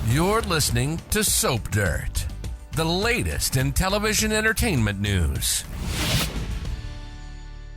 You're listening to Soap Dirt, the latest in television entertainment news.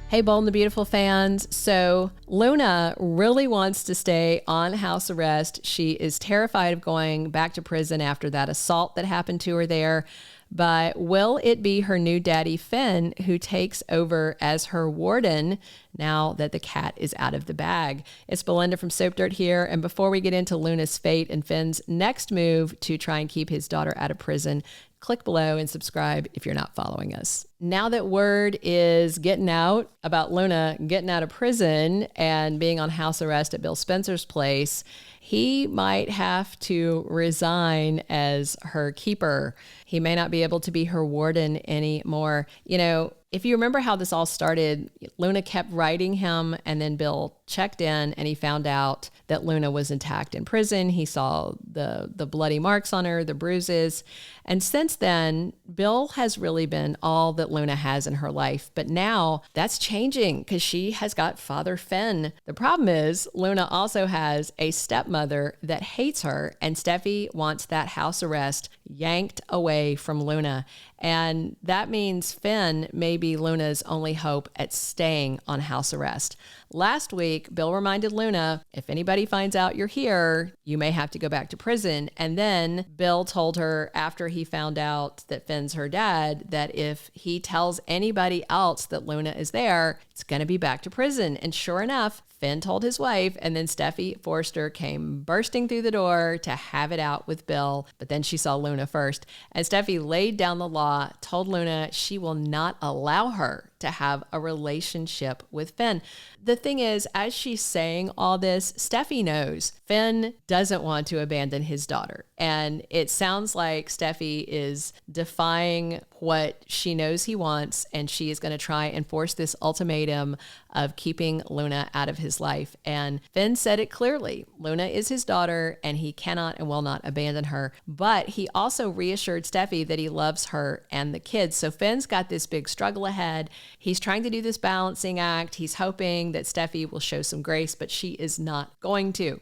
Hey, Bold and the Beautiful fans. So Luna really wants to stay on house arrest. She is terrified of going back to prison after that assault that happened to her there. But will it be her new daddy, Finn, who takes over as her warden now that the cat is out of the bag? It's Belinda from Soap Dirt here. And before we get into Luna's fate and Finn's next move to try and keep his daughter out of prison, click below and subscribe if you're not following us. Now that word is getting out about Luna getting out of prison and being on house arrest at Bill Spencer's place, he might have to resign as her keeper. He may not be able to be her warden anymore. You know, if you remember how this all started, Luna kept writing him, and then Bill checked in and he found out that Luna was intact in prison. He saw the bloody marks on her, the bruises. And since then, Bill has really been all that Luna has in her life. But now that's changing because she has got Father Finn. The problem is Luna also has a stepmother that hates her, and Steffy wants that house arrest yanked away from Luna. And that means Finn may be Luna's only hope at staying on house arrest. Last week, Bill reminded Luna, if anybody finds out you're here, you may have to go back to prison. And then Bill told her after he found out that Finn's her dad, that if he tells anybody else that Luna is there, it's going to be back to prison. And sure enough, Finn told his wife, and then Steffy Forrester came bursting through the door to have it out with Bill. But then she saw Luna first. And Steffy laid down the law, told Luna she will not allow her to have a relationship with Finn. The thing is, as she's saying all this, Steffy knows Finn doesn't want to abandon his daughter. And it sounds like Steffy is defying what she knows he wants, and she is going to try and force this ultimatum of keeping Luna out of his life. And Finn said it clearly. Luna is his daughter, and he cannot and will not abandon her. But he also reassured Steffy that he loves her and the kids. So Finn's got this big struggle ahead. He's trying to do this balancing act. He's hoping that Steffy will show some grace, but she is not going to.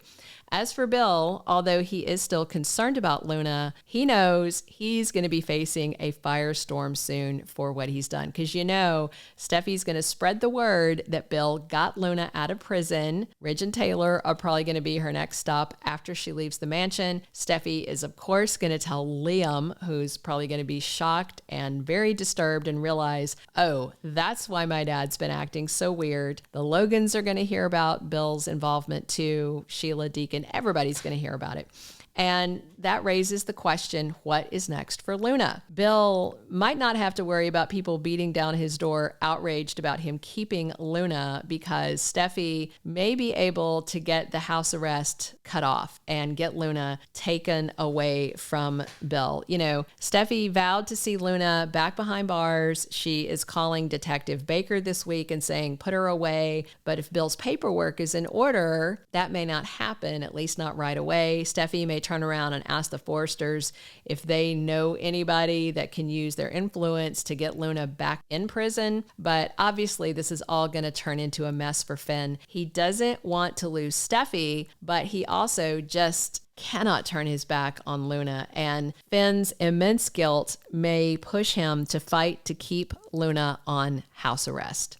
As for Bill, although he is still concerned about Luna, he knows he's going to be facing a firestorm soon for what he's done. Because you know, Steffy's going to spread the word that Bill got Luna out of prison. Ridge and Taylor are probably going to be her next stop after she leaves the mansion. Steffy is, of course, going to tell Liam, who's probably going to be shocked and very disturbed and realize, oh, that's why my dad's been acting so weird. The Logans are going to hear about Bill's involvement too. Sheila, Deacon, everybody's going to hear about it. And that raises the question, what is next for Luna? Bill might not have to worry about people beating down his door outraged about him keeping Luna, because Steffy may be able to get the house arrest cut off and get Luna taken away from Bill. You know, Steffy vowed to see Luna back behind bars. She is calling Detective Baker this week and saying, put her away. But if Bill's paperwork is in order, that may not happen, at least not right away. Steffy may turn around and ask the Forresters if they know anybody that can use their influence to get Luna back in prison. But obviously this is all going to turn into a mess for Finn. He doesn't want to lose Steffy, but he also just cannot turn his back on Luna. And Finn's immense guilt may push him to fight to keep Luna on house arrest.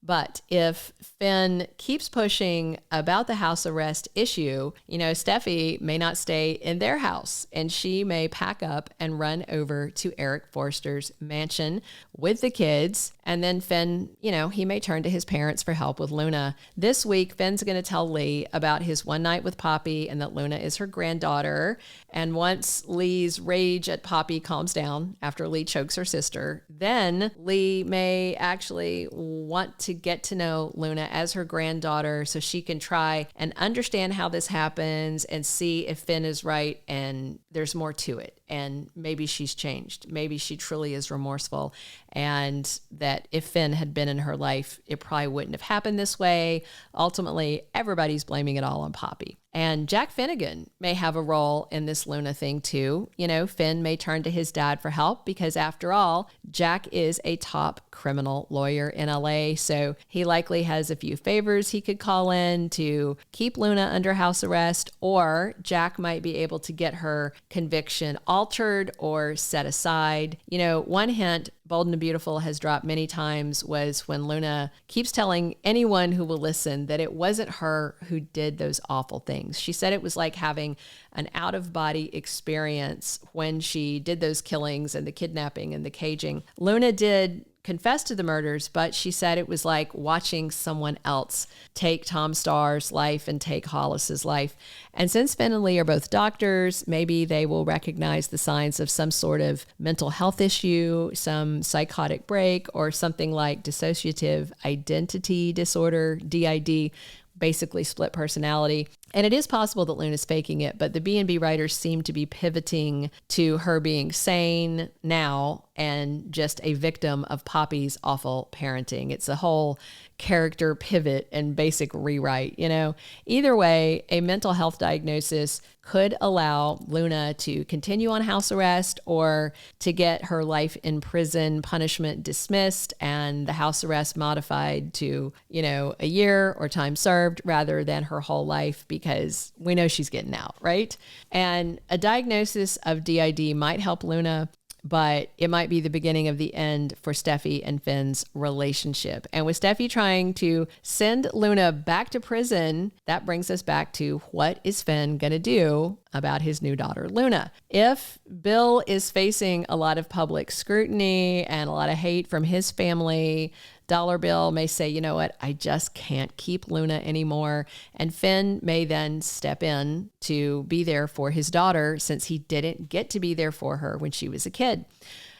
But if Finn keeps pushing about the house arrest issue, you know, Steffy may not stay in their house, and she may pack up and run over to Eric Forrester's mansion with the kids. And then Finn, you know, he may turn to his parents for help with Luna. This week, Finn's going to tell Li about his one night with Poppy and that Luna is her granddaughter. And once Li's rage at Poppy calms down after Li chokes her sister, then Li may actually want to get to know Luna as her granddaughter so she can try and understand how this happens and see if Finn is right and there's more to it. And maybe she's changed. Maybe she truly is remorseful, and that if Finn had been in her life, it probably wouldn't have happened this way. Ultimately, everybody's blaming it all on Poppy. And Jack Finnegan may have a role in this Luna thing too. You know, Finn may turn to his dad for help because after all, Jack is a top criminal lawyer in LA. So So he likely has a few favors he could call in to keep Luna under house arrest, or Jack might be able to get her conviction altered or set aside. You know, one hint Bold and the Beautiful has dropped many times was when Luna keeps telling anyone who will listen that it wasn't her who did those awful things. She said it was like having an out-of-body experience when she did those killings and the kidnapping and the caging. Luna did confess to the murders, but she said it was like watching someone else take Tom Starr's life and take Hollis's life. And since Finn and Lee are both doctors, maybe they will recognize the signs of some sort of mental health issue, some psychotic break, or something like dissociative identity disorder, DID, basically split personality. And it is possible that Luna's faking it, but the B&B writers seem to be pivoting to her being sane now and just a victim of Poppy's awful parenting. It's a whole character pivot and basic rewrite, you know. Either way, a mental health diagnosis could allow Luna to continue on house arrest or to get her life in prison punishment dismissed and the house arrest modified to, you know, a year or time served rather than her whole life, because we know she's getting out, right? And a diagnosis of DID might help Luna, but it might be the beginning of the end for Steffy and Finn's relationship. And with Steffy trying to send Luna back to prison, that brings us back to what is Finn going to do about his new daughter, Luna? If Bill is facing a lot of public scrutiny and a lot of hate from his family, Dollar Bill may say, you know what, I just can't keep Luna anymore. And Finn may then step in to be there for his daughter since he didn't get to be there for her when she was a kid.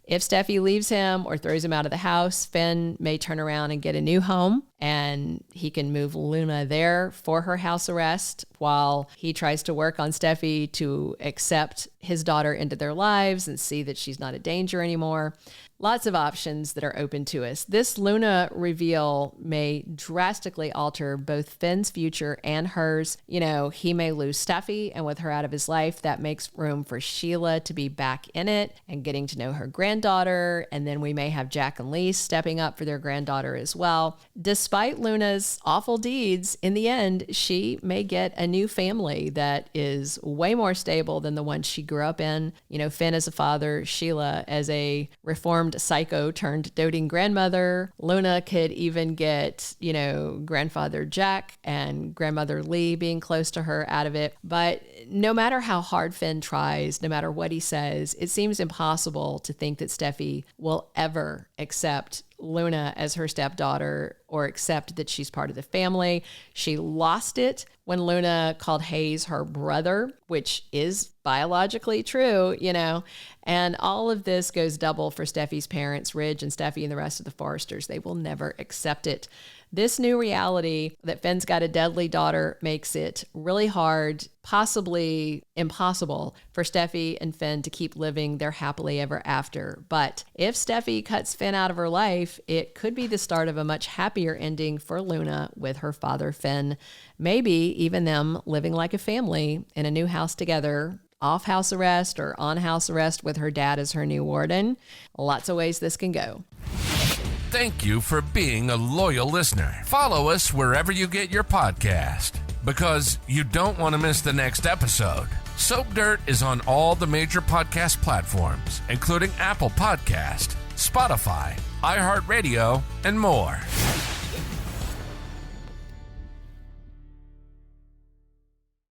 If Steffy leaves him or throws him out of the house, Finn may turn around and get a new home, and he can move Luna there for her house arrest while he tries to work on Steffy to accept his daughter into their lives and see that she's not a danger anymore. Lots of options that are open to us. This Luna reveal may drastically alter both Finn's future and hers. You know, he may lose Steffy, and with her out of his life, that makes room for Sheila to be back in it and getting to know her granddaughter. And then we may have Jack and Lee stepping up for their granddaughter as well. Despite Luna's awful deeds, in the end, she may get a new family that is way more stable than the one she grew up in. You know, Finn as a father, Sheila as a reformed psycho turned doting grandmother. Luna could even get, you know, grandfather Jack and grandmother Lee being close to her out of it. But no matter how hard Finn tries, no matter what he says, it seems impossible to think that Steffy will ever accept Luna as her stepdaughter or accept that she's part of the family. She lost it when Luna called Hayes her brother, which is biologically true, you know, and all of this goes double for Steffi's parents, Ridge and Steffy and the rest of the Forresters. They will never accept it. This new reality that Finn's got a deadly daughter makes it really hard, possibly impossible, for Steffy and Finn to keep living their happily ever after. But if Steffy cuts Finn out of her life, it could be the start of a much happier ending for Luna with her father, Finn. Maybe even them living like a family in a new house together, off house arrest or on house arrest with her dad as her new warden. Lots of ways this can go. Thank you for being a loyal listener. Follow us wherever you get your podcast, because you don't want to miss the next episode. Soap Dirt is on all the major podcast platforms, including Apple Podcast, Spotify, iHeartRadio, and more.